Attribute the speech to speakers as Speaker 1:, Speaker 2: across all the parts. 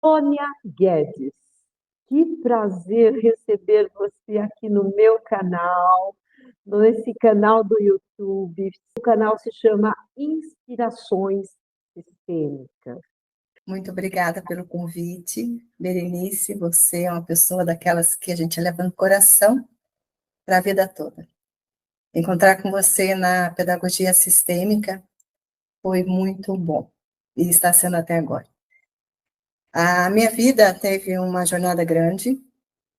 Speaker 1: Sônia Guedes, que prazer receber você aqui no meu canal, nesse canal do YouTube. O canal se chama Inspirações Sistêmicas.
Speaker 2: Muito obrigada pelo convite, Berenice. Você é uma pessoa daquelas que a gente leva no coração para a vida toda. Encontrar com você na pedagogia sistêmica foi muito bom e está sendo até agora. A minha vida teve uma jornada grande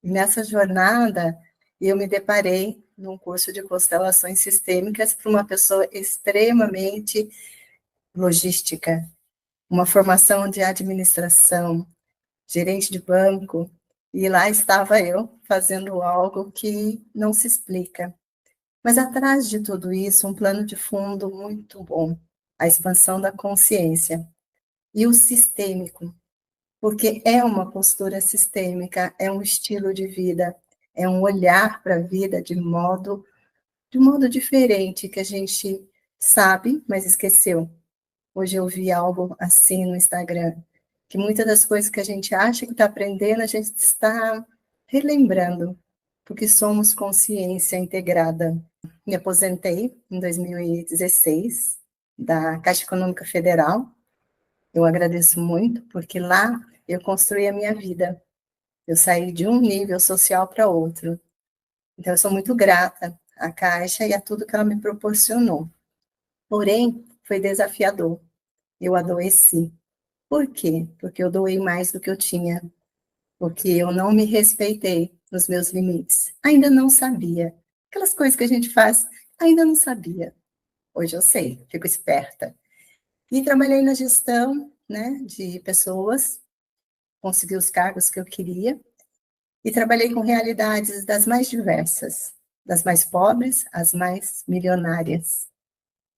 Speaker 2: e nessa jornada eu me deparei num curso de constelações sistêmicas para uma pessoa extremamente logística, uma formação de administração, gerente de banco, e lá estava eu fazendo algo que não se explica. Mas atrás de tudo isso, um plano de fundo muito bom, a expansão da consciência e o sistêmico, porque é uma postura sistêmica, é um estilo de vida, é um olhar para a vida de modo diferente que a gente sabe, mas esqueceu. Hoje eu vi algo assim no Instagram, que muitas das coisas que a gente acha que está aprendendo, a gente está relembrando, porque somos consciência integrada. Me aposentei em 2016 da Caixa Econômica Federal. Eu agradeço muito, porque lá eu construí a minha vida. Eu saí de um nível social para outro. Então, eu sou muito grata à Caixa e a tudo que ela me proporcionou. Porém, foi desafiador. Eu adoeci. Por quê? Porque eu doei mais do que eu tinha, porque eu não me respeitei nos meus limites. Ainda não sabia. Aquelas coisas que a gente faz, ainda não sabia. Hoje eu sei, fico esperta. E trabalhei na gestão, né, de pessoas, consegui os cargos que eu queria, e trabalhei com realidades das mais diversas, das mais pobres às mais milionárias.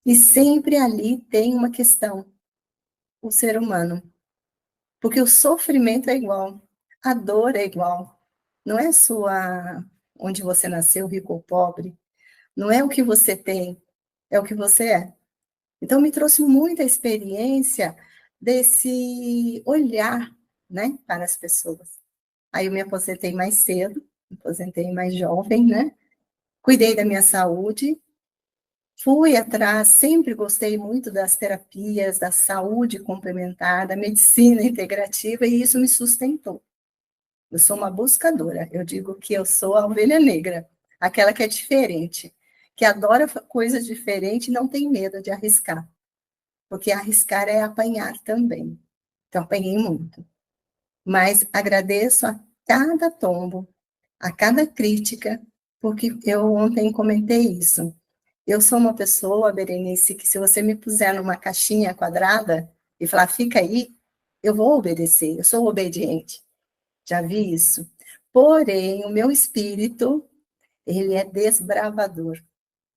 Speaker 2: E sempre ali tem uma questão, o ser humano. Porque o sofrimento é igual, a dor é igual. Não é sua onde você nasceu, rico ou pobre. Não é o que você tem, é o que você é. Então me trouxe muita experiência desse olhar, né, para as pessoas. Aí eu me aposentei mais cedo, me aposentei mais jovem, né? Cuidei da minha saúde, fui atrás, sempre gostei muito das terapias, da saúde complementar, da medicina integrativa, e isso me sustentou. Eu sou uma buscadora. Eu digo que eu sou a ovelha negra, aquela que é diferente, que adora coisas diferentes e não tem medo de arriscar. Porque arriscar é apanhar também. Então, apanhei muito. Mas agradeço a cada tombo, a cada crítica, porque eu ontem comentei isso. Eu sou uma pessoa, Berenice, que se você me puser numa caixinha quadrada e falar, fica aí, eu vou obedecer, eu sou obediente. Já vi isso. Porém, o meu espírito, ele é desbravador.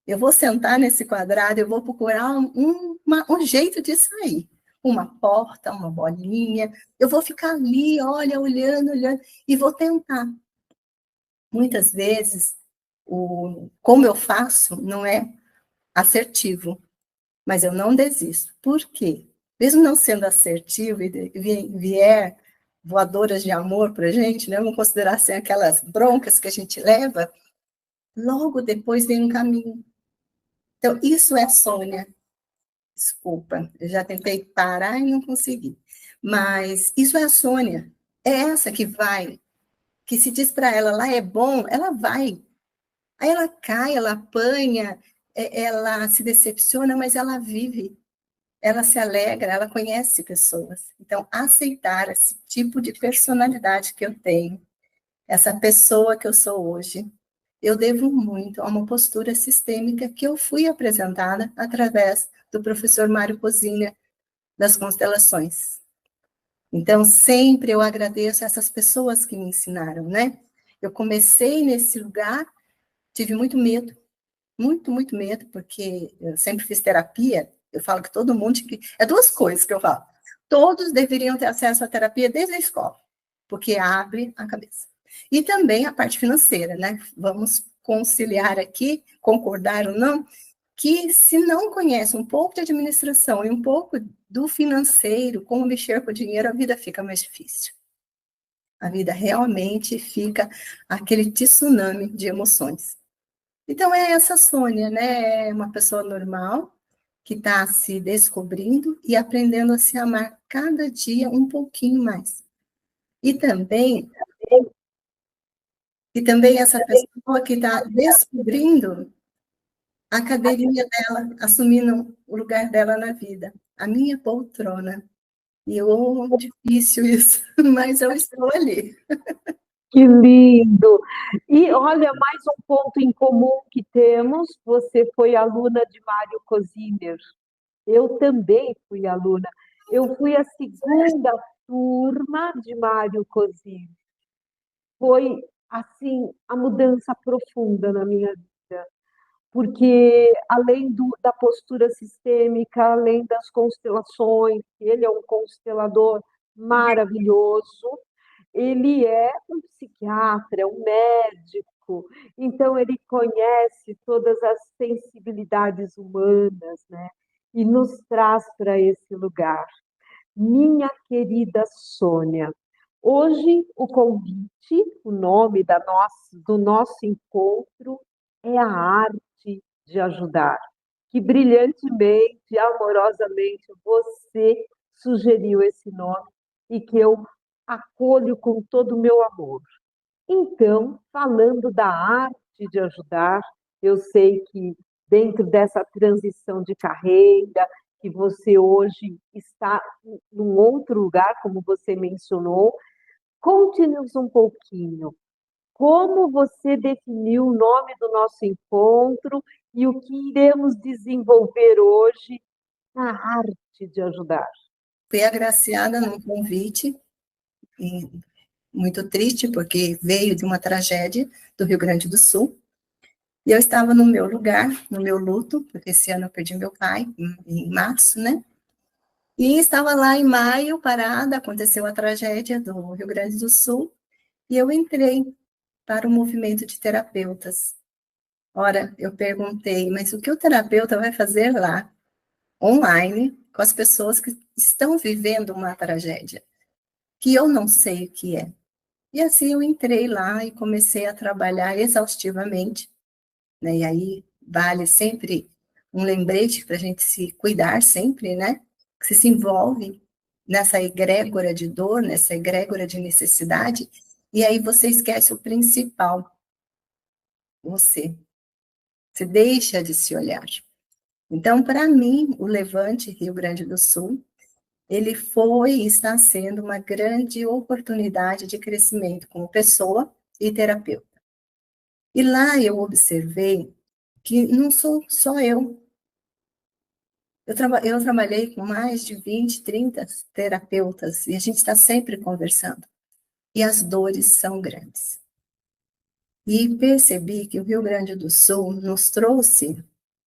Speaker 2: Eu vou sentar nesse quadrado, eu vou procurar um jeito de sair. Uma porta, uma bolinha. Eu vou ficar ali, olha, olhando, olhando, e vou tentar. Muitas vezes, como eu faço, não é assertivo, mas eu não desisto. Por quê? Mesmo não sendo assertivo e vier voadoras de amor para a gente, né? Vamos considerar assim, aquelas broncas que a gente leva, logo depois vem um caminho. Então, isso é Sônia. Desculpa, eu já tentei parar e não consegui. Mas isso é a Sônia. É essa que vai, que se diz para ela, lá é bom, ela vai. Aí ela cai, ela apanha, ela se decepciona, mas ela vive. Ela se alegra, ela conhece pessoas. Então, aceitar esse tipo de personalidade que eu tenho, essa pessoa que eu sou hoje, eu devo muito a uma postura sistêmica que eu fui apresentada através do professor Mário Cozina, das constelações. Então, sempre eu agradeço essas pessoas que me ensinaram, né? Eu comecei nesse lugar, tive muito medo, muito medo, porque eu sempre fiz terapia. Eu falo que todo mundo... É duas coisas que eu falo. Todos deveriam ter acesso à terapia desde a escola, porque abre a cabeça. E também a parte financeira, né? Vamos conciliar aqui, concordar ou não, que se não conhece um pouco de administração e um pouco do financeiro, como mexer com o dinheiro, a vida fica mais difícil. A vida realmente fica aquele tsunami de emoções. Então, é essa Sônia, né? É uma pessoa normal, que está se descobrindo e aprendendo a se amar cada dia um pouquinho mais. E também, essa pessoa que está descobrindo a cadeirinha dela, assumindo o lugar dela na vida, a minha poltrona. E difícil isso, mas eu estou ali.
Speaker 1: Que lindo! E olha, mais um ponto em comum que temos: você foi aluna de Mário Cosiner. Eu também fui aluna. Eu fui a segunda turma de Mário Cosiner. Foi, assim, a mudança profunda na minha vida, porque além da postura sistêmica, além das constelações, ele é um constelador maravilhoso, ele é um psiquiatra, é um médico, então ele conhece todas as sensibilidades humanas, né? E nos traz para esse lugar. Minha querida Sônia, hoje o convite, o nome do nosso encontro é a arte de ajudar, que brilhantemente, amorosamente você sugeriu esse nome e que eu acolho com todo o meu amor. Então, falando da arte de ajudar, eu sei que dentro dessa transição de carreira, que você hoje está num outro lugar, como você mencionou, conte-nos um pouquinho. Como você definiu o nome do nosso encontro e o que iremos desenvolver hoje na arte de ajudar?
Speaker 2: Fui agraciada num convite, muito triste, porque veio de uma tragédia do Rio Grande do Sul, e eu estava no meu lugar, no meu luto, porque esse ano eu perdi meu pai, em março, né? E estava lá em maio, parada, aconteceu a tragédia do Rio Grande do Sul, e eu entrei para o movimento de terapeutas. Ora, eu perguntei, mas o que o terapeuta vai fazer lá, online, com as pessoas que estão vivendo uma tragédia, que eu não sei o que é. E assim eu entrei lá e comecei a trabalhar exaustivamente, né? E aí vale sempre um lembrete para a gente se cuidar sempre, né? Que se envolve nessa egrégora de dor, nessa egrégora de necessidade, e aí você esquece o principal, você. Você deixa de se olhar. Então, para mim, o Levante Rio Grande do Sul, ele foi e está sendo uma grande oportunidade de crescimento como pessoa e terapeuta. E lá eu observei que não sou só eu. Eu trabalhei com mais de 20, 30 terapeutas e a gente está sempre conversando. E as dores são grandes. E percebi que o Rio Grande do Sul nos trouxe,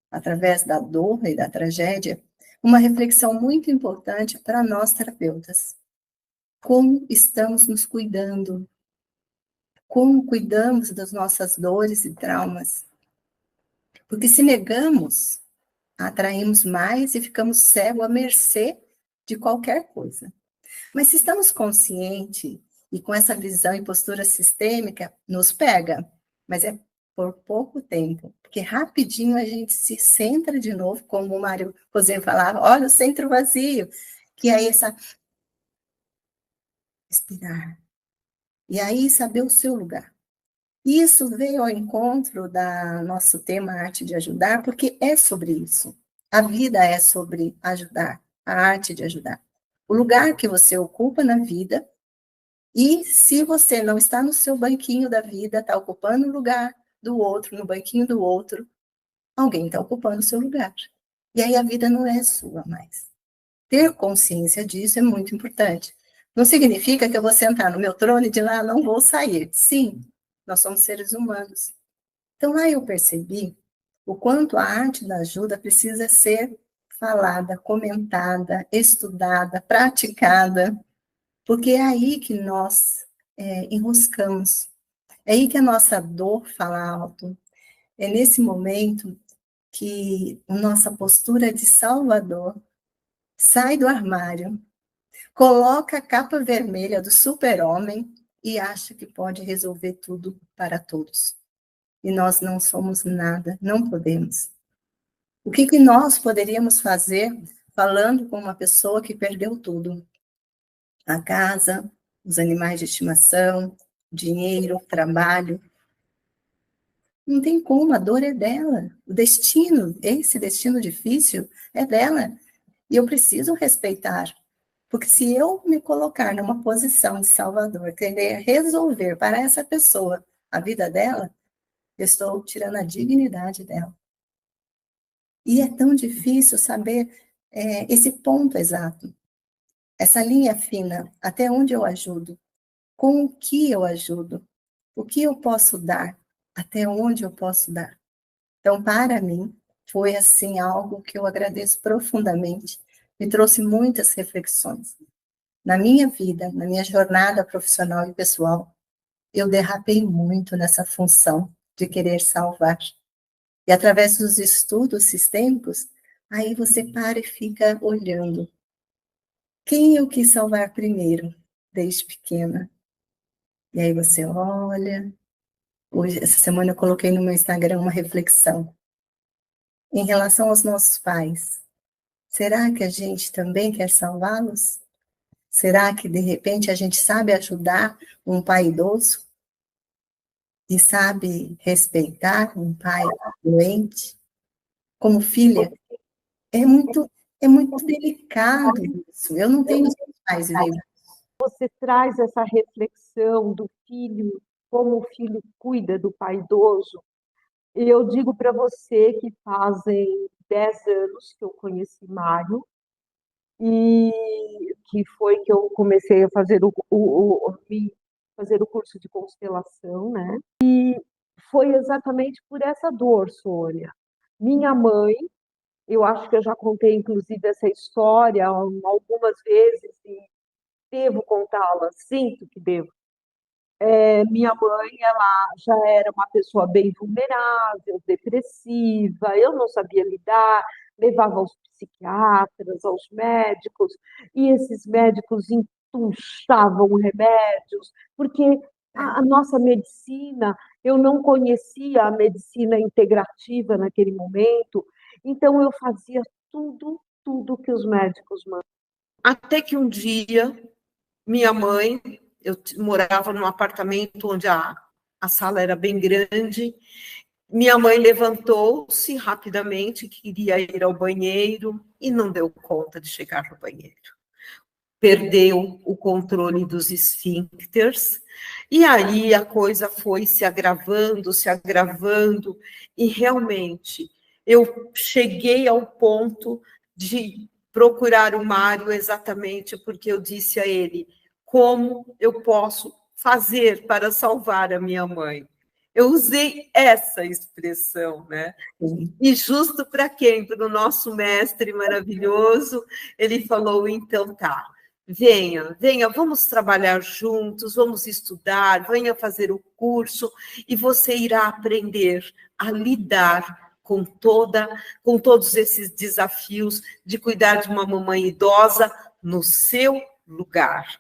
Speaker 2: através da dor e da tragédia, uma reflexão muito importante para nós terapeutas. Como estamos nos cuidando? Como cuidamos das nossas dores e traumas? Porque se negamos, atraímos mais e ficamos cegos à mercê de qualquer coisa. Mas se estamos conscientes e com essa visão e postura sistêmica, nos pega, mas é por pouco tempo, porque rapidinho a gente se centra de novo, como o Mário Rosé falava, olha o centro vazio, que é essa respirar. E aí saber o seu lugar. Isso veio ao encontro da nosso tema Arte de Ajudar, porque é sobre isso. A vida é sobre ajudar, a arte de ajudar. O lugar que você ocupa na vida, e se você não está no seu banquinho da vida, está ocupando o lugar do outro, no banquinho do outro, alguém está ocupando o seu lugar. E aí a vida não é sua mais. Ter consciência disso é muito importante. Não significa que eu vou sentar no meu trono e de lá não vou sair. Sim, nós somos seres humanos. Então lá eu percebi o quanto a arte da ajuda precisa ser falada, comentada, estudada, praticada, porque é aí que nós enroscamos, é aí que a nossa dor fala alto, é nesse momento que a nossa postura de salvador sai do armário, coloca a capa vermelha do super-homem e acha que pode resolver tudo para todos. E nós não somos nada, não podemos. O que que nós poderíamos fazer falando com uma pessoa que perdeu tudo? A casa, os animais de estimação, dinheiro, trabalho. Não tem como, a dor é dela. O destino, esse destino difícil, é dela. E eu preciso respeitar. Porque se eu me colocar numa posição de salvador, querer resolver para essa pessoa a vida dela, eu estou tirando a dignidade dela. E é tão difícil saber esse ponto exato, essa linha fina, até onde eu ajudo, com o que eu ajudo, o que eu posso dar, até onde eu posso dar. Então, para mim, foi assim algo que eu agradeço profundamente, me trouxe muitas reflexões. Na minha vida, na minha jornada profissional e pessoal, eu derrapei muito nessa função de querer salvar. E através dos estudos sistêmicos, aí você para e fica olhando. Quem eu quis salvar primeiro, desde pequena? E aí você olha. Hoje, essa semana eu coloquei no meu Instagram uma reflexão. Em relação aos nossos pais, será que a gente também quer salvá-los? Será que, de repente, a gente sabe ajudar um pai idoso? E sabe respeitar um pai doente? Como filha, é muito delicado isso. Eu não tenho pais vivos.
Speaker 1: Você traz essa reflexão do filho, como o filho cuida do pai idoso. E eu digo para você que fazem 10 anos que eu conheci Mário, e que foi que eu comecei a fazer fazer o curso de constelação, né? Foi exatamente por essa dor, Sônia. Minha mãe, eu acho que eu já contei, inclusive, essa história algumas vezes, e devo contá-la, sinto que devo. Minha mãe, ela já era uma pessoa bem vulnerável, depressiva, eu não sabia lidar, levava aos psiquiatras, aos médicos, e esses médicos entuchavam remédios, porque a nossa medicina, eu não conhecia a medicina integrativa naquele momento, então eu fazia tudo que os médicos mandavam. Até que um dia, minha mãe, eu morava num apartamento onde a sala era bem grande, minha mãe levantou-se rapidamente, queria ir ao banheiro e não deu conta de chegar no banheiro. Perdeu o controle dos esfíncteres, e aí a coisa foi se agravando, e realmente eu cheguei ao ponto de procurar o Mário exatamente porque eu disse a ele: como eu posso fazer para salvar a minha mãe? Eu usei essa expressão, né? E justo para quem? Para o nosso mestre maravilhoso, ele falou: então tá, venha, vamos trabalhar juntos, vamos estudar, venha fazer o curso e você irá aprender a lidar com todos esses desafios de cuidar de uma mamãe idosa no seu lugar,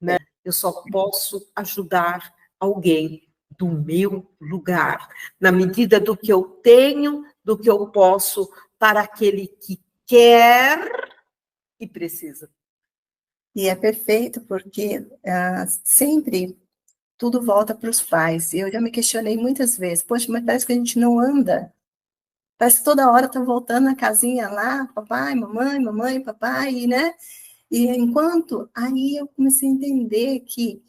Speaker 1: né? Eu só posso ajudar alguém do meu lugar, na medida do que eu tenho, do que eu posso, para aquele que quer e precisa.
Speaker 2: E é perfeito, porque sempre tudo volta para os pais. E eu já me questionei muitas vezes, poxa, mas parece que a gente não anda. Parece que toda hora está voltando na casinha lá, papai, mamãe, papai, né? E enquanto, aí eu comecei a entender que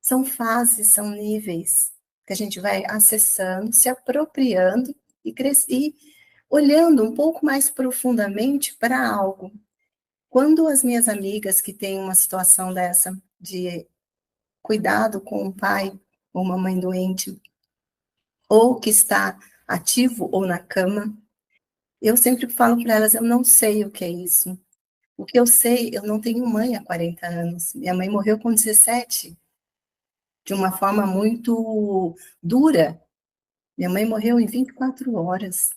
Speaker 2: são fases, são níveis, que a gente vai acessando, se apropriando e olhando um pouco mais profundamente para algo. Quando as minhas amigas que têm uma situação dessa, de cuidado com um pai ou uma mãe doente, ou que está ativo ou na cama, eu sempre falo para elas, eu não sei o que é isso. O que eu sei, eu não tenho mãe há 40 anos. Minha mãe morreu com 17, de uma forma muito dura. Minha mãe morreu em 24 horas.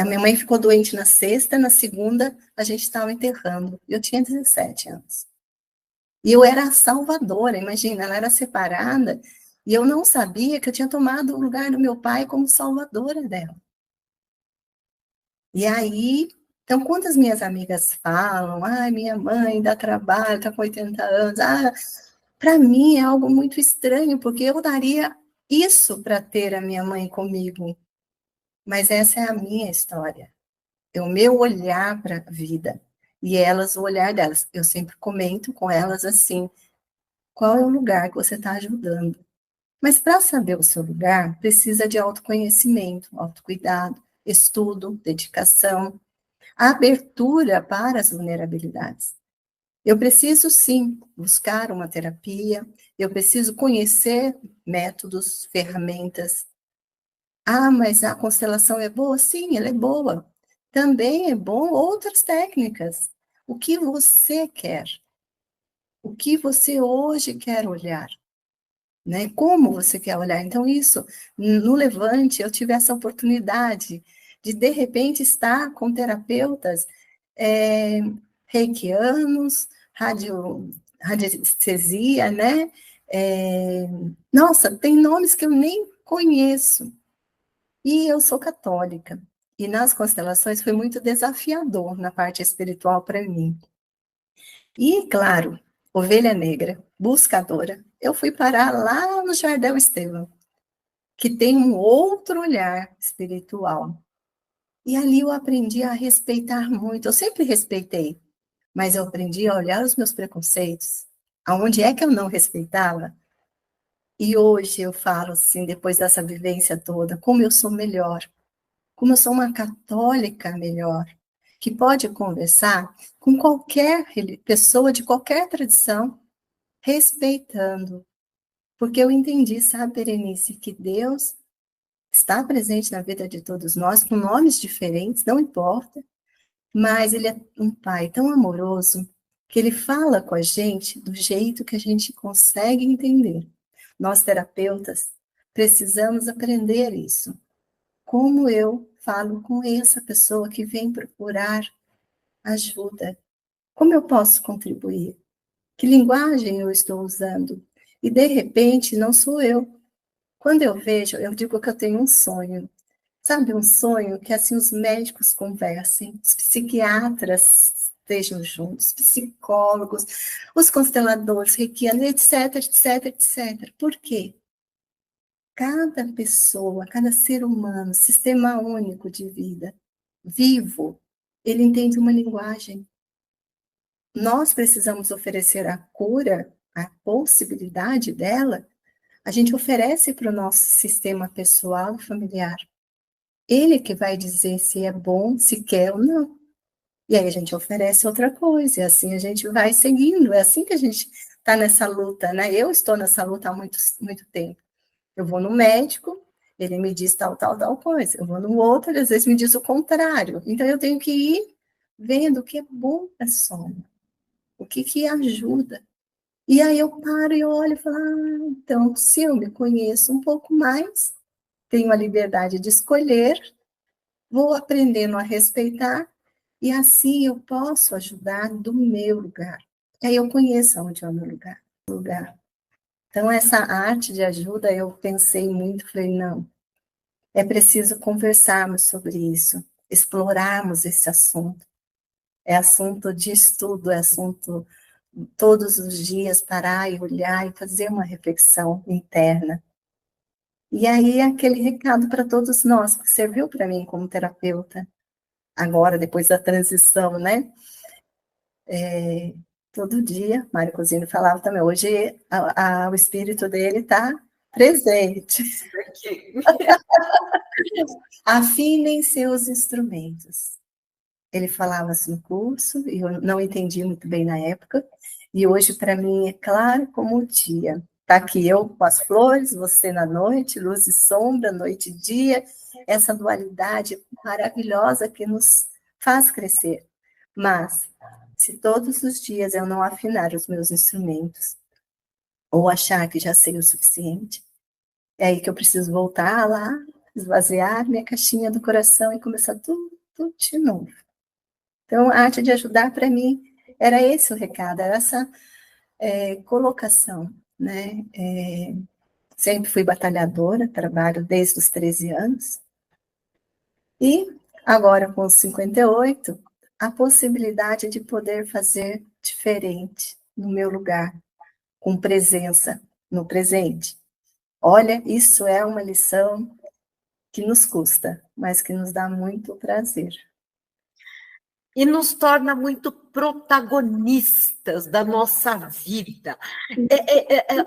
Speaker 2: A minha mãe ficou doente na sexta, na segunda a gente estava enterrando. Eu tinha 17 anos. E eu era a salvadora, imagina, ela era separada, e eu não sabia que eu tinha tomado o lugar do meu pai como salvadora dela. E aí, então, quando as minhas amigas falam, minha mãe dá trabalho, está com 80 anos, para mim é algo muito estranho, porque eu daria isso para ter a minha mãe comigo. Mas essa é a minha história. É o meu olhar para a vida. E elas, o olhar delas. Eu sempre comento com elas assim, qual é o lugar que você está ajudando? Mas para saber o seu lugar, precisa de autoconhecimento, autocuidado, estudo, dedicação, abertura para as vulnerabilidades. Eu preciso, sim, buscar uma terapia, eu preciso conhecer métodos, ferramentas. Mas a constelação é boa? Sim, ela é boa. Também é bom outras técnicas. O que você quer? O que você hoje quer olhar? Né? Como você quer olhar? Então, isso, no Levante, eu tive essa oportunidade de repente, estar com terapeutas reikianos, radiestesia, né? Nossa, tem nomes que eu nem conheço. E eu sou católica. E nas constelações foi muito desafiador na parte espiritual para mim. E, claro, ovelha negra, buscadora, eu fui parar lá no Jardel Estevão, que tem um outro olhar espiritual. E ali eu aprendi a respeitar muito. Eu sempre respeitei, mas eu aprendi a olhar os meus preconceitos. Aonde é que eu não respeitava? E hoje eu falo assim, depois dessa vivência toda, como eu sou melhor, como eu sou uma católica melhor, que pode conversar com qualquer pessoa de qualquer tradição, respeitando. Porque eu entendi, sabe, Berenice, que Deus está presente na vida de todos nós, com nomes diferentes, não importa, mas Ele é um Pai tão amoroso que Ele fala com a gente do jeito que a gente consegue entender. Nós, terapeutas, precisamos aprender isso. Como eu falo com essa pessoa que vem procurar ajuda? Como eu posso contribuir? Que linguagem eu estou usando? E, de repente, não sou eu. Quando eu vejo, eu digo que eu tenho um sonho. Sabe, um sonho que assim os médicos conversem, os psiquiatras estejam juntos, psicólogos, os consteladores, reikianos, etc, etc, etc. Por quê? Cada pessoa, cada ser humano, sistema único de vida, vivo, ele entende uma linguagem. Nós precisamos oferecer a cura, a possibilidade dela, a gente oferece para o nosso sistema pessoal e familiar. Ele que vai dizer se é bom, se quer ou não. E aí a gente oferece outra coisa, e assim a gente vai seguindo. É assim que a gente está nessa luta, né? Eu estou nessa luta há muito, muito tempo. Eu vou no médico, ele me diz tal, tal, tal coisa. Eu vou no outro, ele às vezes me diz o contrário. Então eu tenho que ir vendo o que é bom para a soma, o que ajuda. E aí eu paro e olho e falo, então, se eu me conheço um pouco mais, tenho a liberdade de escolher, vou aprendendo a respeitar, e assim eu posso ajudar do meu lugar. Aí eu conheço onde é o meu lugar. Então, essa arte de ajuda, eu pensei muito, falei, não, é preciso conversarmos sobre isso, explorarmos esse assunto. É assunto de estudo, é assunto todos os dias parar e olhar e fazer uma reflexão interna. E aí, aquele recado para todos nós, que serviu para mim como terapeuta, agora, depois da transição, né? Todo dia, Mário Cozino falava também, hoje o espírito dele está presente. Afinem seus instrumentos. Ele falava assim no curso, e eu não entendi muito bem na época, e hoje para mim é claro como o dia. Está aqui eu com as flores, você na noite, luz e sombra, noite e dia, essa dualidade maravilhosa que nos faz crescer. Mas, se todos os dias eu não afinar os meus instrumentos, ou achar que já sei o suficiente, é aí que eu preciso voltar lá, esvaziar minha caixinha do coração e começar tudo de novo. Então, a arte de ajudar, para mim, era esse o recado, era colocação, né? Sempre fui batalhadora, trabalho desde os 13 anos, e agora com os 58, a possibilidade de poder fazer diferente no meu lugar, com presença no presente. Olha, isso é uma lição que nos custa, mas que nos dá muito prazer.
Speaker 3: E nos torna muito protagonistas da nossa vida.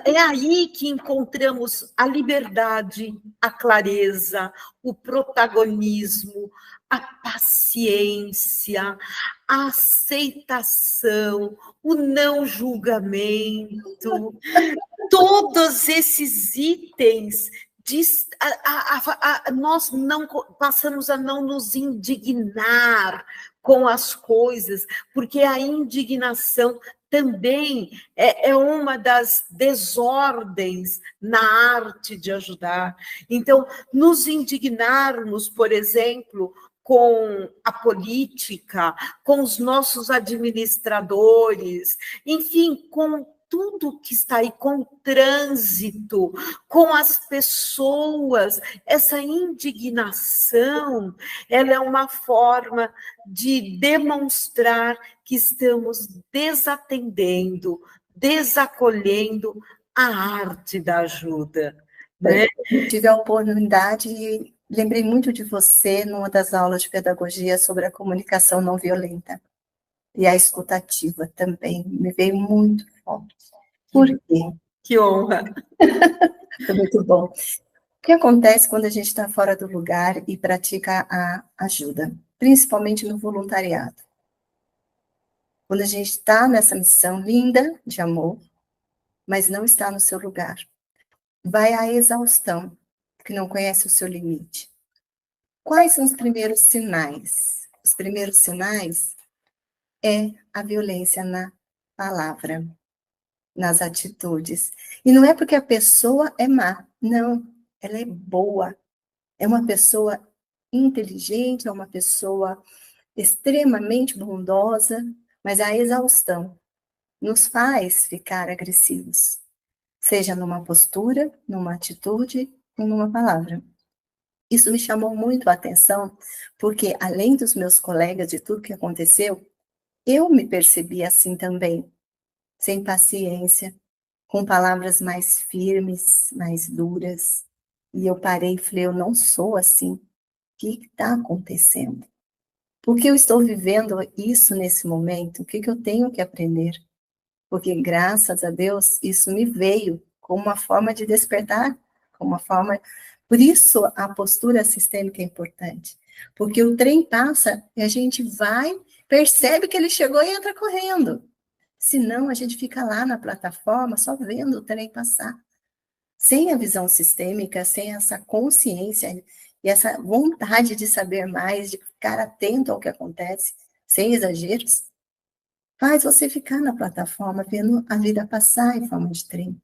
Speaker 3: É aí que encontramos a liberdade, a clareza, o protagonismo, a paciência, a aceitação, o não julgamento. Todos esses itens nós não passamos a não nos indignar com as coisas, porque a indignação também é uma das desordens na arte de ajudar. Então, nos indignarmos, por exemplo, com a política, com os nossos administradores, enfim, com tudo que está aí, com o trânsito, com as pessoas, essa indignação, ela é uma forma de demonstrar que estamos desatendendo, desacolhendo a arte da ajuda. Né?
Speaker 2: Tive a oportunidade e lembrei muito de você numa das aulas de pedagogia sobre a comunicação não violenta. E a escutativa também me veio muito forte. Por quê?
Speaker 3: Que honra!
Speaker 2: Foi muito bom. O que acontece quando a gente está fora do lugar e pratica a ajuda? Principalmente no voluntariado. Quando a gente está nessa missão linda de amor, mas não está no seu lugar. Vai à exaustão, que não conhece o seu limite. Quais são os primeiros sinais? Os primeiros sinais é a violência na palavra, nas atitudes. E não é porque a pessoa é má, não, ela é boa. É uma pessoa inteligente, é uma pessoa extremamente bondosa, mas a exaustão nos faz ficar agressivos, seja numa postura, numa atitude ou numa palavra. Isso me chamou muito a atenção, porque além dos meus colegas, de tudo que aconteceu, eu me percebi assim também, sem paciência, com palavras mais firmes, mais duras. E eu parei e falei, eu não sou assim. O que está acontecendo? Por que eu estou vivendo isso nesse momento? O que eu tenho que aprender? Porque, graças a Deus, isso me veio como uma forma de despertar, como uma forma... Por isso, a postura sistêmica é importante. Porque o trem passa e a gente vai, percebe que ele chegou e entra correndo. Senão, a gente fica lá na plataforma só vendo o trem passar. Sem a visão sistêmica, sem essa consciência e essa vontade de saber mais, de ficar atento ao que acontece, sem exageros, faz você ficar na plataforma vendo a vida passar em forma de trem.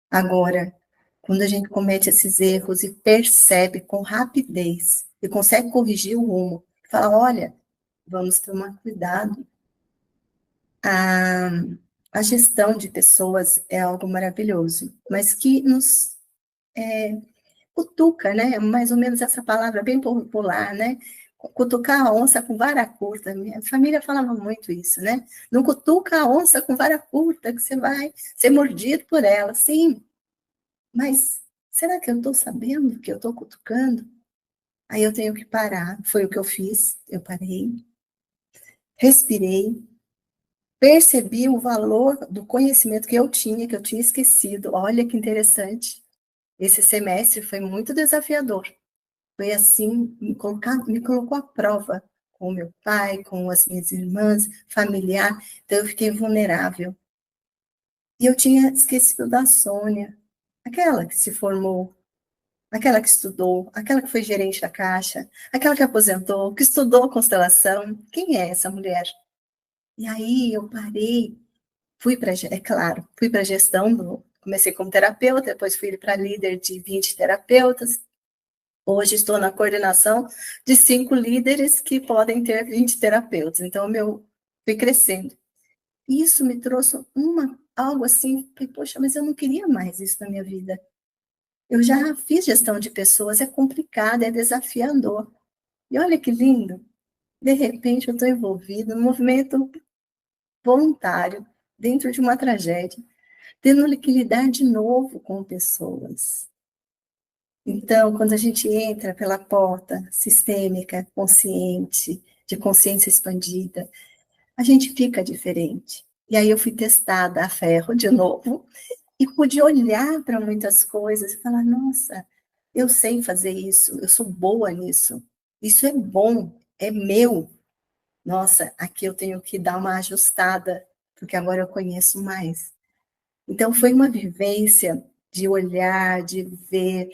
Speaker 2: Agora, quando a gente comete esses erros e percebe com rapidez e consegue corrigir o rumo, fala, olha, vamos tomar cuidado. A gestão de pessoas é algo maravilhoso, mas que nos cutuca, né? Mais ou menos essa palavra bem popular, né? Cutucar a onça com vara curta. Minha família falava muito isso, né? Não cutuca a onça com vara curta, que você vai ser mordido por ela. Sim, mas será que eu estou sabendo que eu estou cutucando? Aí eu tenho que parar. Foi o que eu fiz. Eu parei, respirei, percebi o valor do conhecimento que eu tinha esquecido. Olha que interessante. Esse semestre foi muito desafiador. Foi assim, me colocou à prova com o meu pai, com as minhas irmãs, familiar. Então, eu fiquei vulnerável. E eu tinha esquecido da Sônia, aquela que se formou, aquela que estudou, aquela que foi gerente da Caixa, aquela que aposentou, que estudou constelação. Quem é essa mulher? E aí eu parei, fui para a gestão, comecei como terapeuta, depois fui para líder de 20 terapeutas. Hoje estou na coordenação de 5 líderes que podem ter 20 terapeutas. Então, fui crescendo. Isso me trouxe uma algo assim, falei, poxa, mas eu não queria mais isso na minha vida. Eu já fiz gestão de pessoas, é complicado, é desafiador. E olha que lindo, de repente eu estou envolvida num movimento voluntário, dentro de uma tragédia, tendo que lidar de novo com pessoas. Então, quando a gente entra pela porta sistêmica, consciente, de consciência expandida, a gente fica diferente. E aí eu fui testada a ferro de novo e pude olhar para muitas coisas e falar, nossa, eu sei fazer isso, eu sou boa nisso, isso é bom, é meu. Nossa, aqui eu tenho que dar uma ajustada, porque agora eu conheço mais. Então, foi uma vivência de olhar, de ver.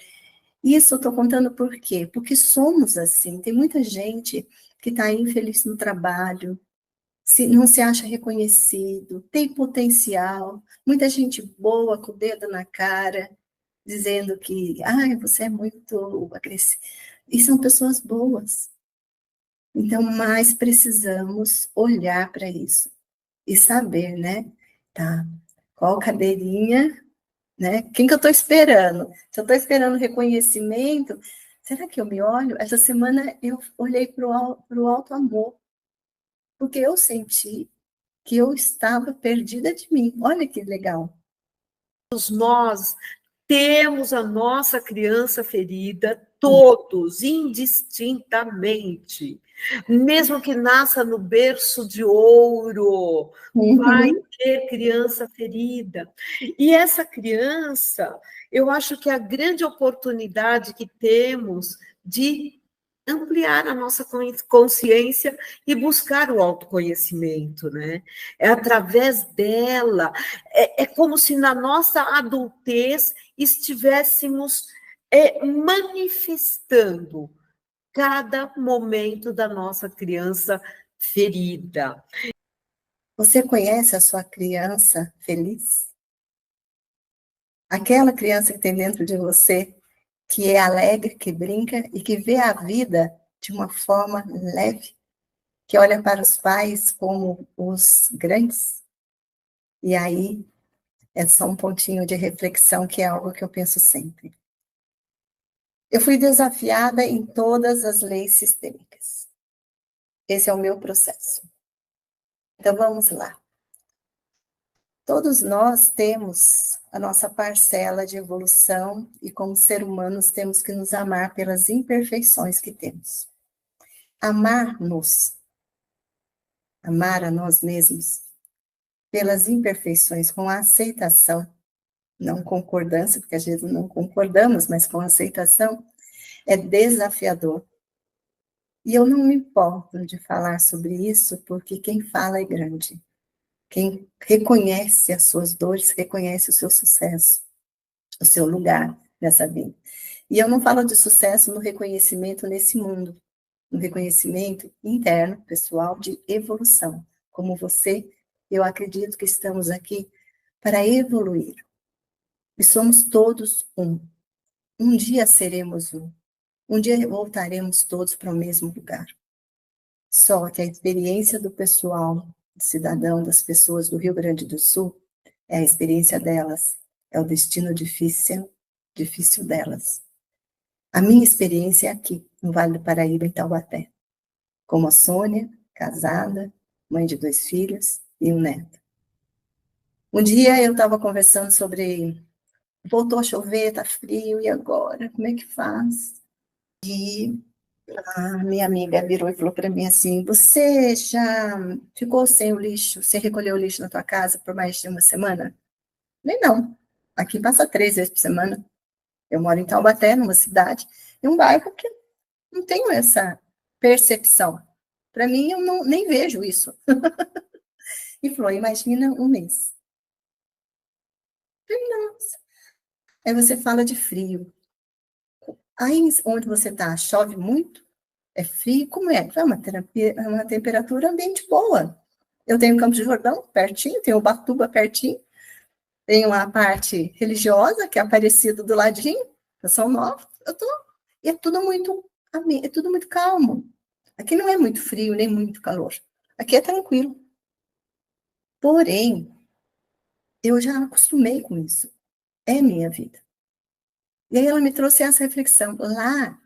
Speaker 2: Isso eu estou contando por quê? Porque somos assim. Tem muita gente que está infeliz no trabalho, não se acha reconhecido, tem potencial, muita gente boa com o dedo na cara, dizendo que você é muito agressivo. E são pessoas boas. Então, mais precisamos olhar para isso e saber, né? Tá, qual cadeirinha, né? Quem que eu estou esperando? Se eu estou esperando reconhecimento, será que eu me olho? Essa semana eu olhei para o alto amor, porque eu senti que eu estava perdida de mim. Olha que legal.
Speaker 3: Nós temos a nossa criança ferida, todos, indistintamente. Mesmo que nasça no berço de ouro, vai ter criança ferida. E essa criança, eu acho que é a grande oportunidade que temos de ampliar a nossa consciência e buscar o autoconhecimento, né? É através dela, é como se na nossa adultez estivéssemos manifestando cada momento da nossa criança ferida.
Speaker 2: Você conhece a sua criança feliz? Aquela criança que tem dentro de você, que é alegre, que brinca e que vê a vida de uma forma leve, que olha para os pais como os grandes. E aí, é só um pontinho de reflexão, que é algo que eu penso sempre. Eu fui desafiada em todas as leis sistêmicas. Esse é o meu processo. Então, vamos lá. Todos nós temos a nossa parcela de evolução e, como ser humanos, temos que nos amar pelas imperfeições que temos. Amar-nos, amar a nós mesmos, pelas imperfeições, com a aceitação, não concordância, porque às vezes não concordamos, mas com aceitação, é desafiador. E eu não me importo de falar sobre isso, porque quem fala é grande. Quem reconhece as suas dores, reconhece o seu sucesso, o seu lugar nessa vida. E eu não falo de sucesso no reconhecimento nesse mundo, no reconhecimento interno, pessoal, de evolução. Como você, eu acredito que estamos aqui para evoluir. E somos todos um. Um dia seremos um. Um dia voltaremos todos para o mesmo lugar. Só que a experiência do pessoal, do cidadão, das pessoas do Rio Grande do Sul, é a experiência delas, é o destino difícil delas. A minha experiência é aqui, no Vale do Paraíba, em Taubaté, como a Sônia, casada, mãe de 2 filhos e um neto. Um dia eu estava conversando sobre, voltou a chover, tá frio, e agora? Como é que faz? E a minha amiga virou e falou para mim assim, você já ficou sem o lixo, você recolheu o lixo na tua casa por mais de uma semana? Nem não, aqui passa 3 vezes por semana. Eu moro em Taubaté, numa cidade, em um bairro que não tenho essa percepção. Para mim, eu nem vejo isso. E falou, imagina um mês. Nossa. Aí você fala de frio. Aí onde você está, chove muito? É frio? Como é? É uma temperatura ambiente boa. Eu tenho Campos de Jordão pertinho, tenho Ubatuba pertinho, tenho a parte religiosa, que é Aparecido do ladinho, eu sou nova, e é tudo muito calmo. Aqui não é muito frio, nem muito calor. Aqui é tranquilo. Porém, Eu já acostumei com isso. É minha vida. E aí ela me trouxe essa reflexão. Lá,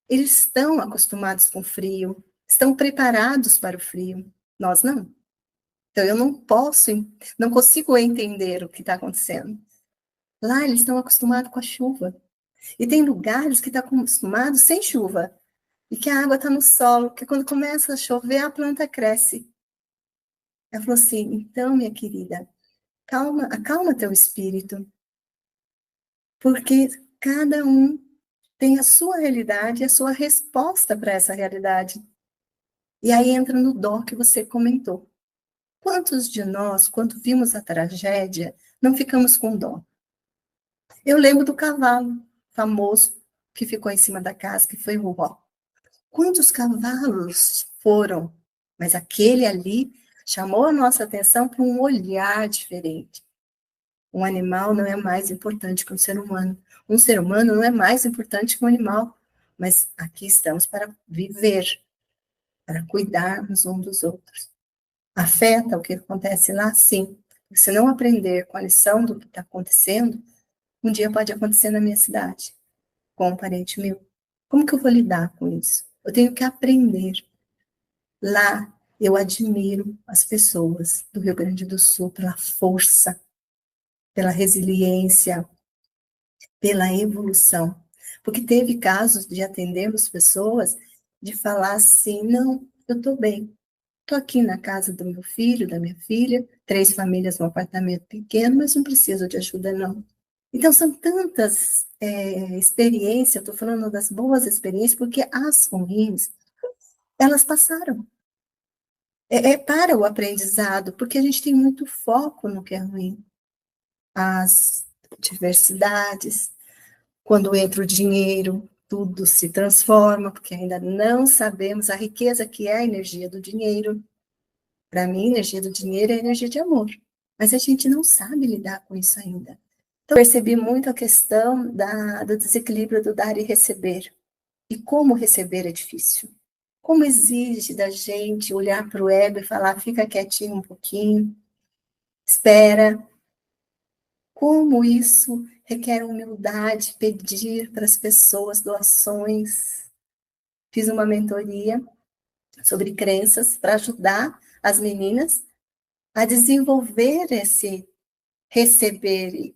Speaker 2: eles estão acostumados com frio, estão preparados para o frio. Nós não. Então, eu não consigo entender o que está acontecendo. Lá, eles estão acostumados com a chuva. E tem lugares que estão acostumados sem chuva. E que a água está no solo, que quando começa a chover, a planta cresce. Ela falou assim, então, minha querida, acalma teu espírito, porque cada um tem a sua realidade e a sua resposta para essa realidade. E aí entra no dó que você comentou. Quantos de nós, quando vimos a tragédia, não ficamos com dó? Eu lembro do cavalo famoso que ficou em cima da casa, que foi o Uó. Quantos cavalos foram? Mas aquele ali chamou a nossa atenção para um olhar diferente. Um animal não é mais importante que um ser humano. Um ser humano não é mais importante que um animal. Mas aqui estamos para viver, para cuidarmos uns dos outros. Afeta o que acontece lá? Sim. Se não aprender com a lição do que está acontecendo, um dia pode acontecer na minha cidade, com um parente meu. Como que eu vou lidar com isso? Eu tenho que aprender. Lá, eu admiro as pessoas do Rio Grande do Sul pela força, pela resiliência, pela evolução. Porque teve casos de atendermos pessoas de falar assim, não, eu estou bem. Estou aqui na casa do meu filho, da minha filha, 3 famílias num apartamento pequeno, mas não preciso de ajuda, não. Então, são tantas experiências, eu estou falando das boas experiências, porque as ruins, elas passaram. Para o aprendizado, porque a gente tem muito foco no que é ruim. As diversidades, quando entra o dinheiro, tudo se transforma, porque ainda não sabemos a riqueza que é a energia do dinheiro. Para mim, a energia do dinheiro é a energia de amor, mas a gente não sabe lidar com isso ainda. Então, eu percebi muito a questão do desequilíbrio do dar e receber. E como receber é difícil. Como exige da gente olhar para o ego e falar, fica quietinho um pouquinho, espera. Como isso requer humildade, pedir para as pessoas doações. Fiz uma mentoria sobre crenças para ajudar as meninas a desenvolver esse receber.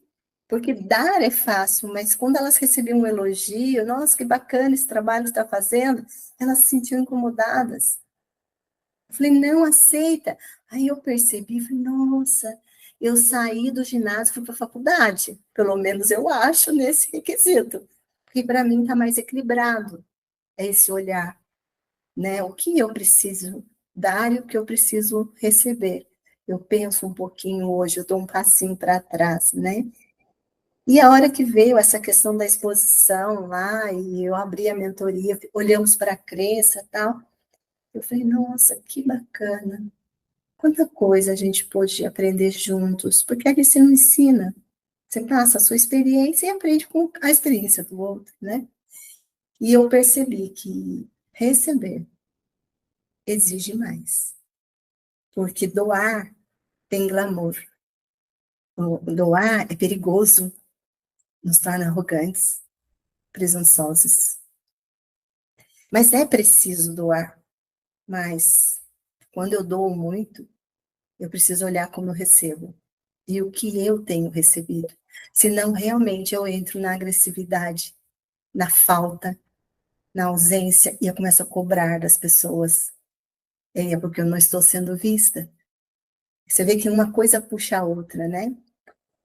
Speaker 2: Porque dar é fácil, mas quando elas recebiam um elogio, nossa, que bacana esse trabalho que está fazendo, elas se sentiam incomodadas. Eu falei, não, aceita. Aí eu percebi, falei, nossa, eu saí do ginásio e fui para a faculdade. Pelo menos eu acho nesse requisito. Porque para mim está mais equilibrado esse olhar, né? O que eu preciso dar e o que eu preciso receber. Eu penso um pouquinho hoje, eu dou um passinho para trás, né? E a hora que veio essa questão da exposição lá, e eu abri a mentoria, olhamos para a crença e tal, eu falei, nossa, que bacana. Quanta coisa a gente pôde aprender juntos, porque aqui você não ensina. Você passa a sua experiência e aprende com a experiência do outro, né? E eu percebi que receber exige mais, porque doar tem glamour. Doar é perigoso, nos torna arrogantes, presunçosos. Mas é preciso doar. Mas quando eu dou muito, eu preciso olhar como eu recebo. E o que eu tenho recebido. Senão, realmente, eu entro na agressividade, na falta, na ausência, e eu começo a cobrar das pessoas. É porque eu não estou sendo vista. Você vê que uma coisa puxa a outra, né?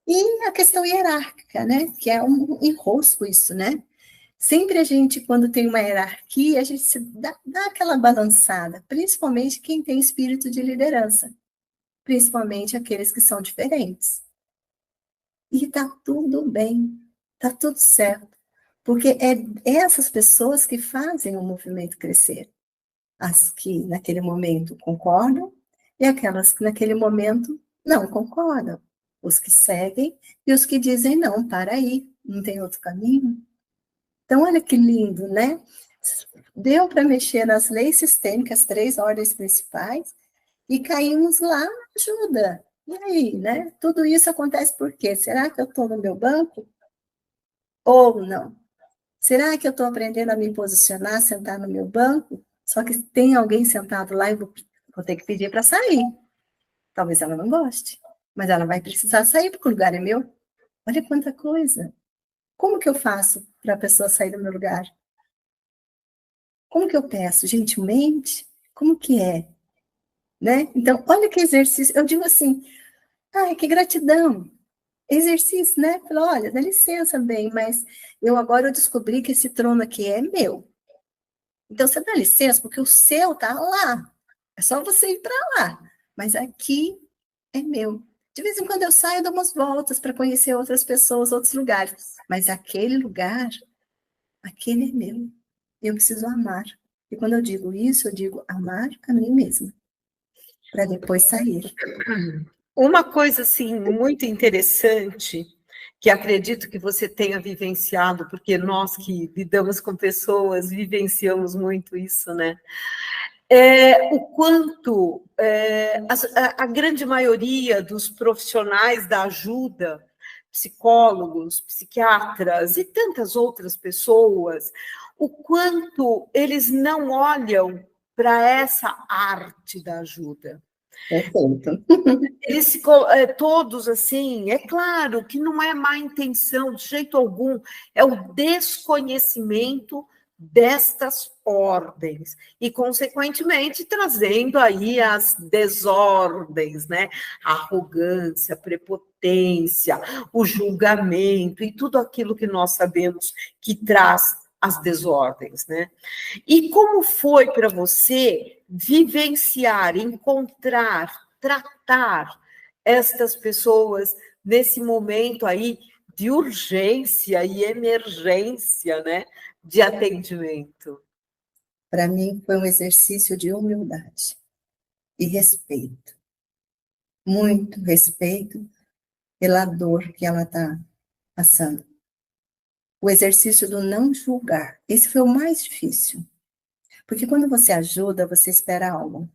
Speaker 2: E a questão hierárquica, né? Que é um enrosco isso, né? Sempre a gente, quando tem uma hierarquia, a gente se dá aquela balançada, principalmente quem tem espírito de liderança, principalmente aqueles que são diferentes. E tá tudo bem, tá tudo certo, porque é essas pessoas que fazem o movimento crescer. As que naquele momento concordam e aquelas que naquele momento não concordam. Os que seguem e os que dizem não, para aí, não tem outro caminho. Então, olha que lindo, né? Deu para mexer nas leis sistêmicas, 3 ordens principais, e caímos lá na ajuda. E aí, né? Tudo isso acontece por quê? Será que eu estou no meu banco ou não? Será que eu estou aprendendo a me posicionar, sentar no meu banco? Só que tem alguém sentado lá e vou ter que pedir para sair. Talvez ela não goste, mas ela vai precisar sair porque o lugar é meu. Olha quanta coisa. Como que eu faço para a pessoa sair do meu lugar? Como que eu peço? Gentilmente? Como que é? Né? Então, olha que exercício. Eu digo assim, ai, que gratidão. Exercício, né? Falei, olha, dá licença, bem, mas eu descobri que esse trono aqui é meu. Então, você dá licença, porque o seu tá lá. É só você ir para lá. Mas aqui é meu. De vez em quando eu saio, dou umas voltas para conhecer outras pessoas, outros lugares. Mas aquele lugar, aquele é meu. Eu preciso amar. E quando eu digo isso, eu digo amar a mim mesma, para depois sair.
Speaker 3: Uma coisa assim muito interessante, que acredito que você tenha vivenciado, porque nós que lidamos com pessoas vivenciamos muito isso, né? O quanto a grande maioria dos profissionais da ajuda, psicólogos, psiquiatras e tantas outras pessoas, o quanto eles não olham para essa arte da ajuda.
Speaker 2: Perfeito.
Speaker 3: Eles todos assim, é claro que não é má intenção de jeito algum, é o desconhecimento destas ordens e, consequentemente, trazendo aí as desordens, né? A arrogância, a prepotência, o julgamento e tudo aquilo que nós sabemos que traz as desordens, né? E como foi para você vivenciar, encontrar, tratar estas pessoas nesse momento aí de urgência e emergência, né, de atendimento?
Speaker 2: Para mim, foi um exercício de humildade e respeito. Muito respeito pela dor que ela está passando. O exercício do não julgar. Esse foi o mais difícil. Porque quando você ajuda, você espera algo.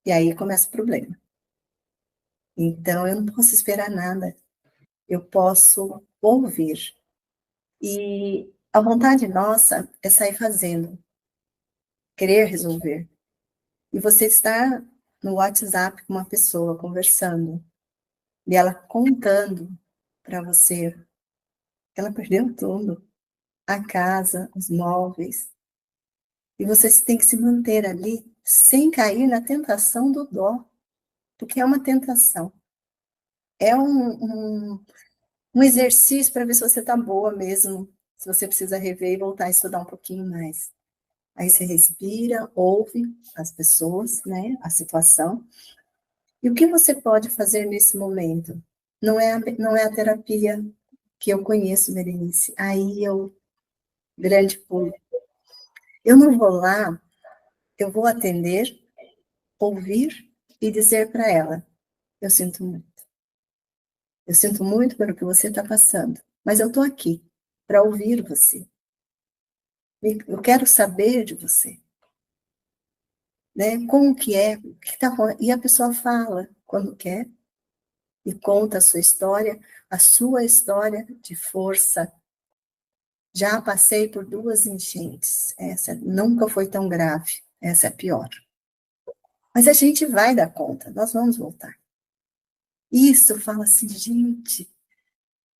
Speaker 2: E aí começa o problema. Então, eu não posso esperar nada. Eu posso ouvir. E a vontade nossa é sair fazendo, querer resolver. E você está no WhatsApp com uma pessoa conversando, e ela contando para você que ela perdeu tudo, a casa, os móveis, e você tem que se manter ali sem cair na tentação do dó, porque é uma tentação. É um exercício para ver se você está boa mesmo, se você precisa rever e voltar a estudar um pouquinho mais. Aí você respira, ouve as pessoas, né, a situação. E o que você pode fazer nesse momento? Não é a terapia que eu conheço, Berenice. Aí eu, grande pulo. Eu não vou lá, eu vou atender, ouvir e dizer para ela: eu sinto muito. Eu sinto muito pelo que você está passando, mas eu estou aqui para ouvir você. Eu quero saber de você. Né? Como que é? O que tá rolando? E a pessoa fala quando quer e conta a sua história de força. Já passei por 2 enchentes. Essa nunca foi tão grave. Essa é a pior. Mas a gente vai dar conta, nós vamos voltar. Isso fala assim, gente,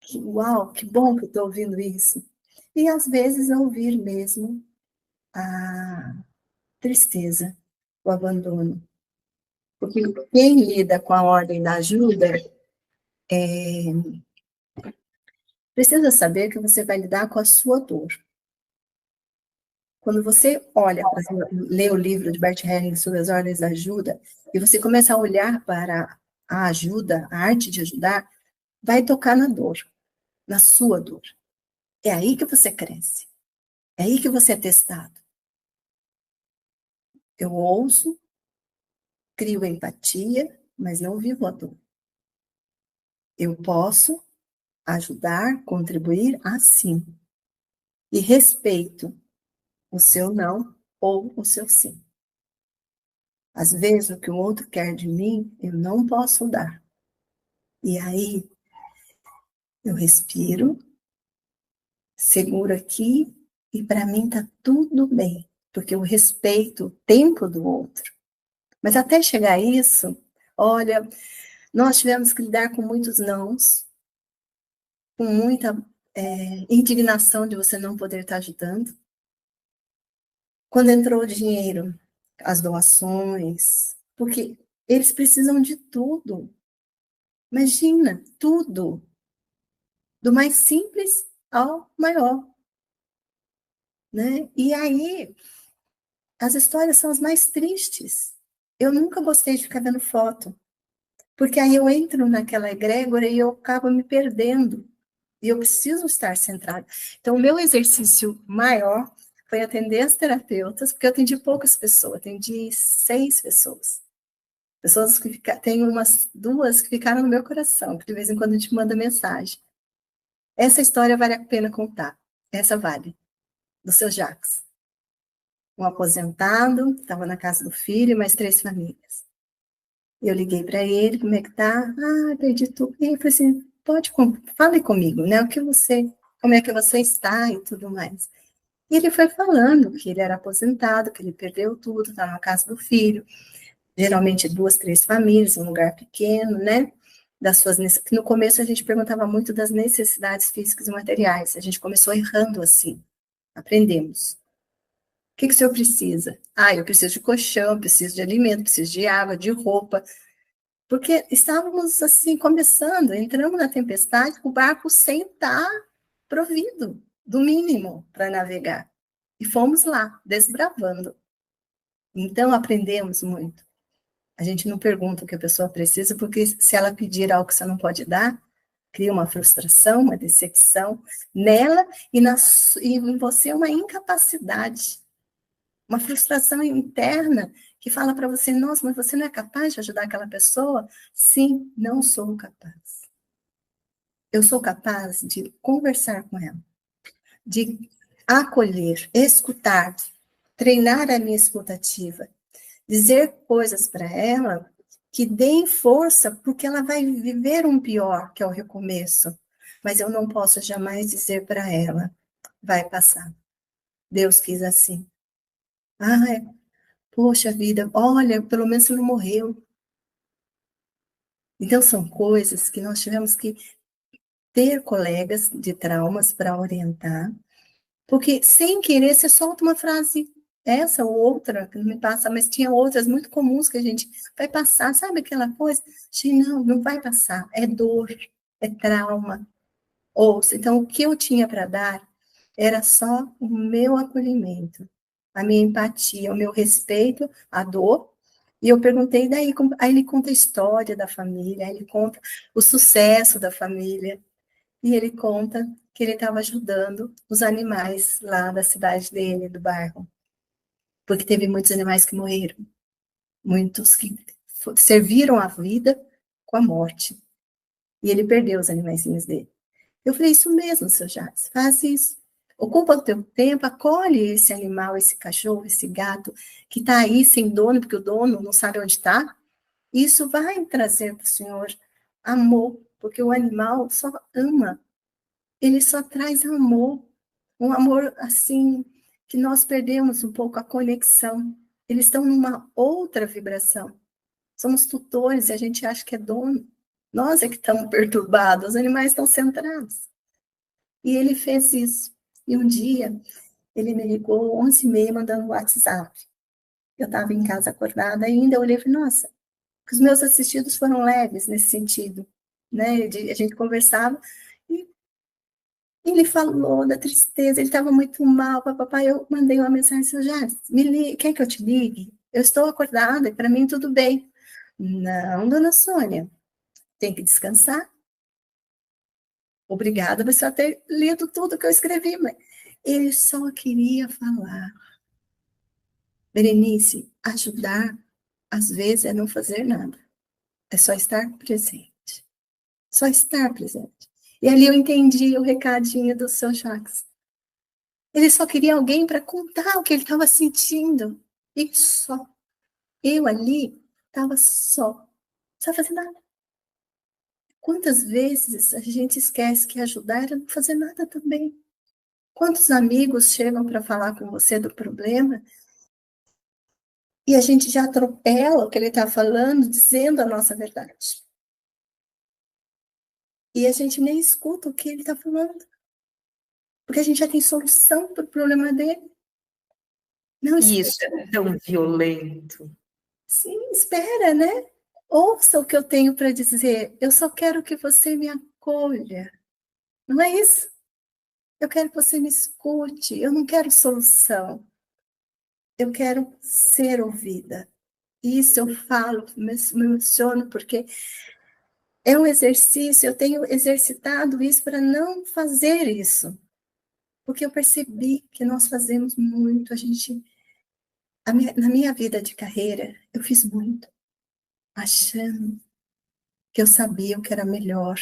Speaker 2: que uau, que bom que eu estou ouvindo isso. E às vezes ouvir mesmo a tristeza, o abandono. Porque quem lida com a ordem da ajuda precisa saber que você vai lidar com a sua dor. Quando você olha para ler o livro de Bert Helling sobre as ordens da ajuda, e você começa a olhar para a ajuda, a arte de ajudar, vai tocar na dor, na sua dor. É aí que você cresce. É aí que você é testado. Eu ouço, crio empatia, mas não vivo a dor. Eu posso ajudar, contribuir assim. E respeito o seu não ou o seu sim. Às vezes, o que o outro quer de mim, eu não posso dar. E aí, eu respiro, seguro aqui, e para mim tá tudo bem, porque eu respeito o tempo do outro. Mas até chegar a isso, olha, nós tivemos que lidar com muitos nãos, com muita indignação de você não poder estar ajudando. Quando entrou o dinheiro, as doações, porque eles precisam de tudo. Imagina, tudo. Do mais simples ao maior, né? E aí, as histórias são as mais tristes. Eu nunca gostei de ficar vendo foto, porque aí eu entro naquela egrégora e eu acabo me perdendo. E eu preciso estar centrada. Então, o meu exercício maior foi atender as terapeutas, porque eu atendi poucas pessoas, atendi 6 pessoas. Pessoas que tem umas 2 que ficaram no meu coração, que de vez em quando a gente manda mensagem. Essa história vale a pena contar. Essa vale, do seu Jacques. Um aposentado, estava na casa do filho e mais 3 famílias. Eu liguei para ele, como é que tá? Ah, perdi tudo. E ele falou assim, fale comigo, né? Como é que você está e tudo mais. E ele foi falando que ele era aposentado, que ele perdeu tudo, está na casa do filho, geralmente 2, 3 famílias, um lugar pequeno, né? No começo a gente perguntava muito das necessidades físicas e materiais, a gente começou errando assim, aprendemos. O que o senhor precisa? Ah, eu preciso de colchão, preciso de alimento, preciso de água, de roupa, porque estávamos assim, começando, entramos na tempestade, o barco sem estar provido do mínimo para navegar. E fomos lá, desbravando. Então, aprendemos muito. A gente não pergunta o que a pessoa precisa, porque se ela pedir algo que você não pode dar, cria uma frustração, uma decepção nela e em você uma incapacidade, uma frustração interna que fala para você, nossa, mas você não é capaz de ajudar aquela pessoa? Sim, não sou capaz. Eu sou capaz de conversar com ela, de acolher, escutar, treinar a minha escutativa, dizer coisas para ela que deem força, porque ela vai viver um pior, que é o recomeço. Mas eu não posso jamais dizer para ela, vai passar. Deus quis assim. Ai, poxa vida, olha, pelo menos ele não morreu. Então, são coisas que nós tivemos que ter colegas de traumas para orientar, porque sem querer você solta uma frase, essa ou outra, que não me passa, mas tinha outras muito comuns que a gente vai passar, sabe aquela coisa? Não, não vai passar, é dor, é trauma. Ouça, então o que eu tinha para dar era só o meu acolhimento, a minha empatia, o meu respeito à dor. E eu perguntei, daí, aí ele conta a história da família, aí ele conta o sucesso da família, e ele conta que ele estava ajudando os animais lá da cidade dele, do bairro, porque teve muitos animais que morreram, muitos que serviram a vida com a morte, e ele perdeu os animaizinhos dele. Eu falei, isso mesmo, seu Jacques, faz isso. Ocupa o teu tempo, acolhe esse animal, esse cachorro, esse gato, que está aí sem dono, porque o dono não sabe onde está. Isso vai trazer para o senhor amor, porque o animal só ama. Ele só traz amor. Um amor, assim, que nós perdemos um pouco a conexão. Eles estão numa outra vibração. Somos tutores e a gente acha que é dono. Nós é que estamos perturbados, os animais estão centrados. E ele fez isso. E um dia, ele me ligou 11h30 mandando WhatsApp. Eu estava em casa acordada ainda, eu olhei e falei, nossa, os meus assistidos foram leves nesse sentido. Né? A gente conversava e ele falou da tristeza, ele estava muito mal, papai. Eu mandei uma mensagem, seu Jades, quer que eu te ligue? Eu estou acordada e para mim tudo bem. Não, dona Sônia, tem que descansar. Obrigada por você ter lido tudo que eu escrevi, mas ele só queria falar. Berenice, ajudar, às vezes, é não fazer nada. É só estar presente. Só estar presente. E ali eu entendi o recadinho do seu Jacques. Ele só queria alguém para contar o que ele estava sentindo. E só. Eu ali estava só. Não precisava fazer nada. Quantas vezes a gente esquece que ajudar é não fazer nada também? Quantos amigos chegam para falar com você do problema e a gente já atropela o que ele está falando, dizendo a nossa verdade? E a gente nem escuta o que ele está falando, porque a gente já tem solução para o problema dele. Não espera.
Speaker 3: Isso é tão violento.
Speaker 2: Sim, espera, né? Ouça o que eu tenho para dizer. Eu só quero que você me acolha. Não é isso? Eu quero que você me escute. Eu não quero solução. Eu quero ser ouvida. Isso eu falo, me emociono, porque é um exercício. Eu tenho exercitado isso para não fazer isso. Porque eu percebi que nós fazemos muito. Na minha vida de carreira, eu fiz muito, achando que eu sabia o que era melhor.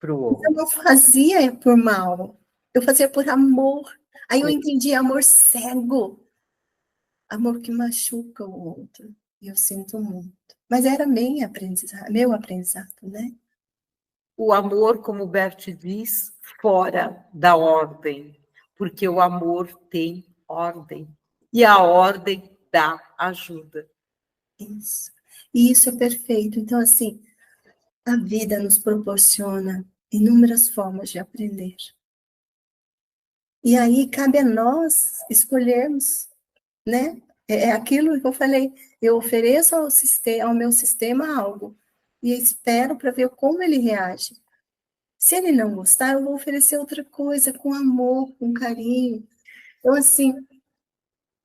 Speaker 2: Eu não fazia por mal, eu fazia por amor. Aí eu entendi amor cego, amor que machuca o outro. E eu sinto muito. Mas era meu aprendizado, né?
Speaker 3: O amor, como o Bert diz, fora da ordem, porque o amor tem ordem, e a ordem dá ajuda.
Speaker 2: Isso. E isso é perfeito. Então, assim, a vida nos proporciona inúmeras formas de aprender. E aí cabe a nós escolhermos, né? É aquilo que eu falei, eu ofereço ao meu sistema algo e espero para ver como ele reage. Se ele não gostar, eu vou oferecer outra coisa com amor, com carinho. Então, assim,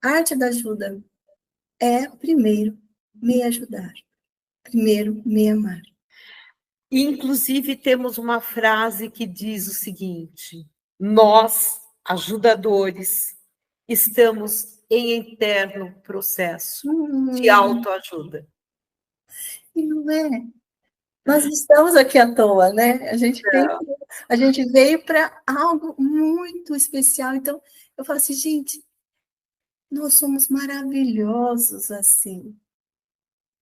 Speaker 2: a arte da ajuda é, primeiro, me ajudar. Primeiro, me amar.
Speaker 3: Inclusive, temos uma frase que diz o seguinte: nós, ajudadores, estamos em eterno processo de autoajuda.
Speaker 2: E não é. Nós não estamos aqui à toa, né? A gente veio para algo muito especial. Então, eu falo assim, gente, nós somos maravilhosos assim,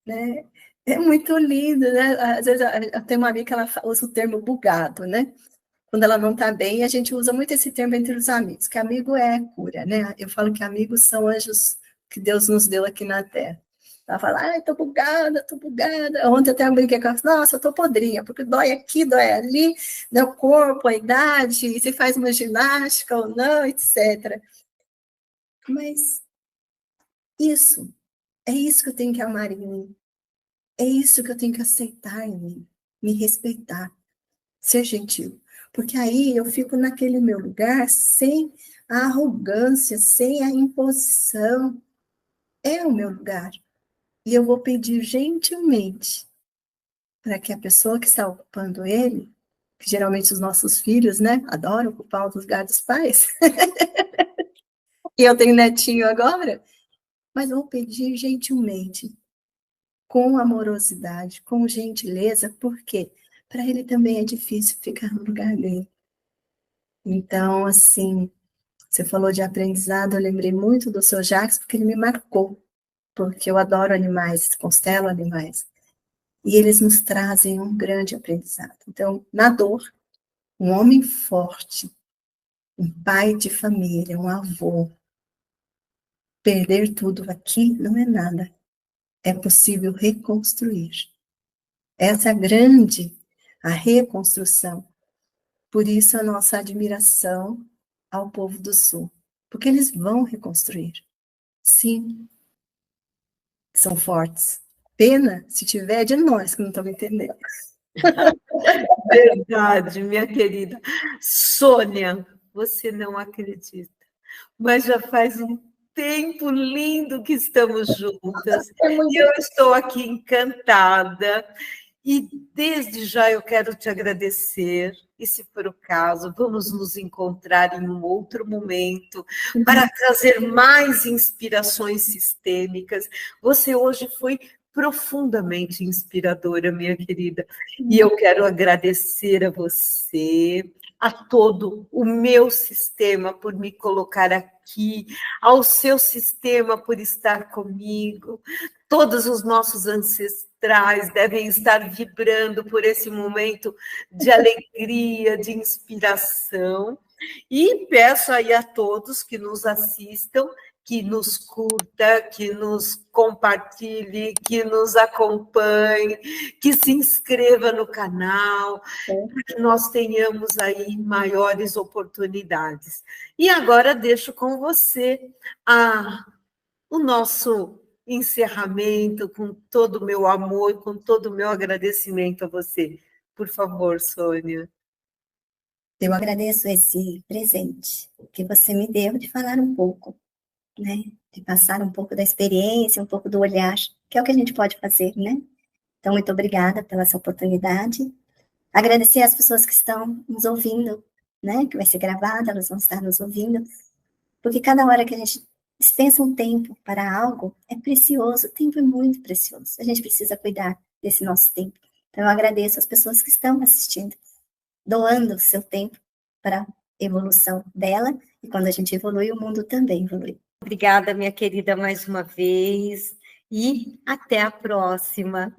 Speaker 2: né? É muito lindo, né? Às vezes eu tenho uma amiga que ela usa o termo bugado, né? Quando ela não está bem, a gente usa muito esse termo entre os amigos, que amigo é cura, né? Eu falo que amigos são anjos que Deus nos deu aqui na Terra. Ela fala, ai, tô bugada, tô bugada. Ontem até eu brinquei com ela, nossa, eu tô podrinha, porque dói aqui, dói ali, no corpo, a idade, se faz uma ginástica ou não, etc. Mas é isso que eu tenho que amar em mim. É isso que eu tenho que aceitar em mim, me respeitar, ser gentil. Porque aí eu fico naquele meu lugar sem a arrogância, sem a imposição. É o meu lugar. E eu vou pedir gentilmente para que a pessoa que está ocupando ele, que geralmente os nossos filhos, né, adoram ocupar o lugar dos pais. E eu tenho netinho agora, mas eu vou pedir gentilmente, com amorosidade, com gentileza, porque para ele também é difícil ficar no lugar dele. Então, assim, você falou de aprendizado, eu lembrei muito do seu Jacques, porque ele me marcou, porque eu adoro animais, constelo animais, e eles nos trazem um grande aprendizado. Então, na dor, um homem forte, um pai de família, um avô, perder tudo aqui não é nada, é possível reconstruir. Essa é a reconstrução. Por isso a nossa admiração ao povo do Sul, porque eles vão reconstruir. Sim, são fortes. Pena se tiver de nós que não estamos entendendo.
Speaker 3: Verdade, minha querida. Sônia, você não acredita, mas já faz um tempo lindo que estamos juntas. E eu estou aqui encantada. E desde já eu quero te agradecer. E se for o caso, vamos nos encontrar em um outro momento para trazer mais inspirações sistêmicas. Você hoje foi profundamente inspiradora, minha querida. E eu quero agradecer a você, a todo o meu sistema por me colocar aqui, ao seu sistema por estar comigo, todos os nossos ancestrais devem estar vibrando por esse momento de alegria, de inspiração. E peço aí a todos que nos assistam, que nos curta, que nos compartilhe, que nos acompanhe, que se inscreva no canal, para que nós tenhamos aí maiores oportunidades. E agora deixo com você o nosso encerramento, com todo o meu amor, com todo o meu agradecimento a você. Por favor, Sônia.
Speaker 2: Eu agradeço esse presente que você me deu de falar um pouco, né? De passar um pouco da experiência, um pouco do olhar, que é o que a gente pode fazer, né? Então, muito obrigada pela essa oportunidade. Agradecer às pessoas que estão nos ouvindo, né? Que vai ser gravada, elas vão estar nos ouvindo, porque cada hora que a gente dispensa um tempo para algo é precioso, o tempo é muito precioso. A gente precisa cuidar desse nosso tempo. Então, eu agradeço às pessoas que estão assistindo, doando o seu tempo para a evolução dela, e quando a gente evolui, o mundo também evolui.
Speaker 1: Obrigada, minha querida, mais uma vez, e até a próxima.